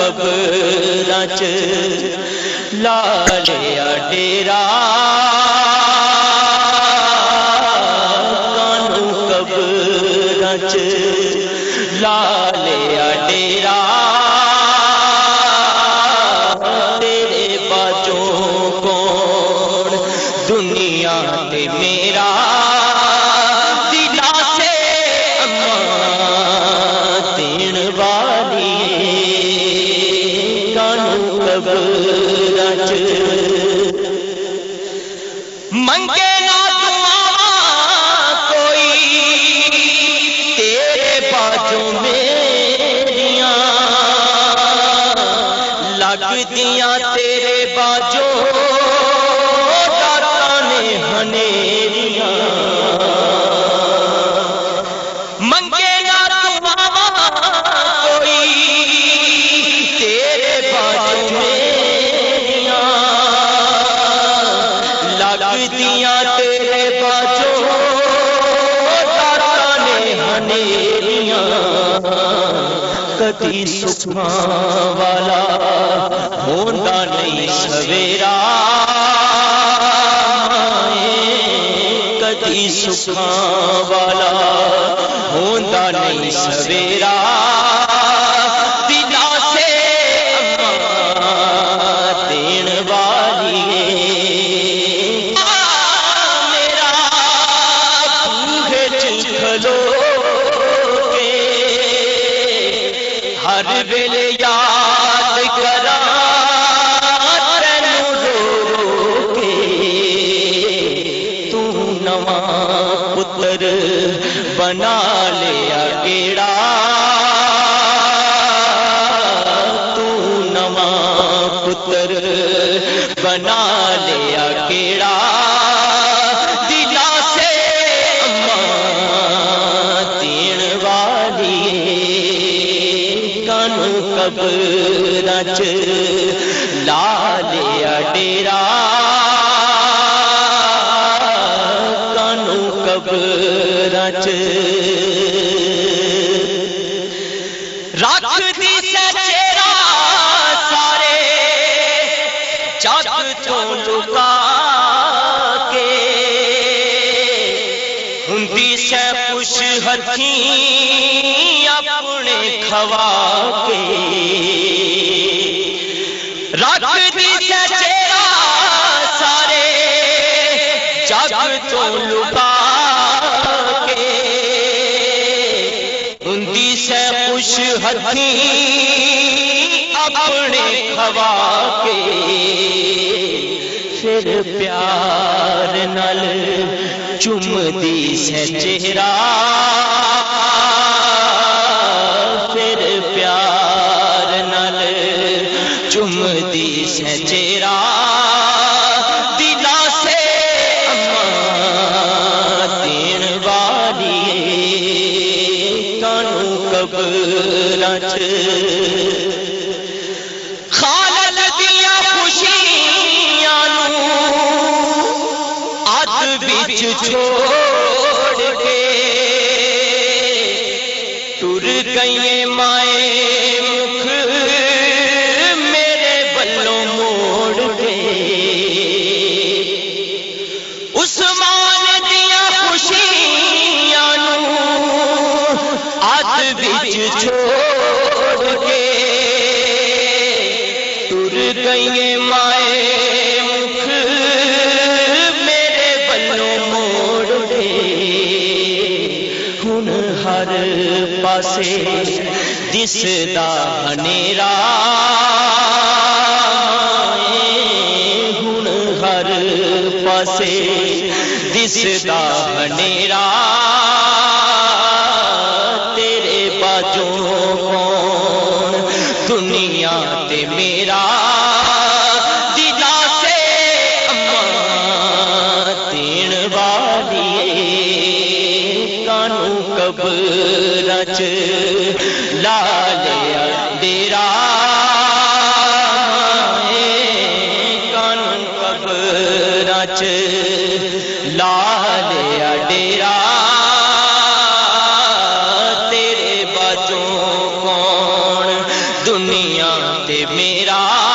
قبراں چ لا لیا ڈیرا کانوں قبراں چ لا لیا ڈیرا تیرے باجوں کون دنیا تے میرا منگے نہ دعا کوئی تیرے باجوں میریاں لگ دیاں تیرے باجوں داتا نے ہنیریاں منگے نہ دعا کوئی تیرے باجوں دیاں تیرے باجوں داتا نے ہنیریاں کدی سکھاں والا ہوندا نہیں سویرا کدی سکھاں والا ہوندا نہیں سویرا ہر ویلے یاد کراں تینوں رو رو کے تو نواں پتر بنا لیا کیڑا تو نواں پتر بنا لیا کیڑا قبراں چ لا لیا ڈیرا کانوں قبراں چ رکھ دی چہرہ سارے جگ تو لکا کے ہندی سے خوش ہتھیں اپنے کھوا کے رکھ دی چہرہ سارے جگ تو لکا کے ہندی سے خوش ہتھیں اپنے کھوا کے پھر پیار نال چومدی سے چہرہ پھر پیار نال چومدی سے چہرہ دلاں سے اماں دین والی کانوں قبراں چ خالد دیاں خوشیاں نوں اد وچ چھوڑ کے ٹر گئی مائے مکھ میرے بلوں موڑ کے عثمان دیاں خوشیاں نوں اد وچ چھوڑ کے ٹر گئی مائے مکھ میرے بلوں موڑ کے ہن ہر پاسے دسدا ہنیرا ہن ہر پاسے دسدا ہنیرا تیرے باجوں کون دنیا تے میرا دلاں سے اماں دین والی کانوں قبراں چ لا لیا ڈیرا کانوں قبراں چ لا لیا ڈیرا تیرے باجوں کون دنیا تے میرا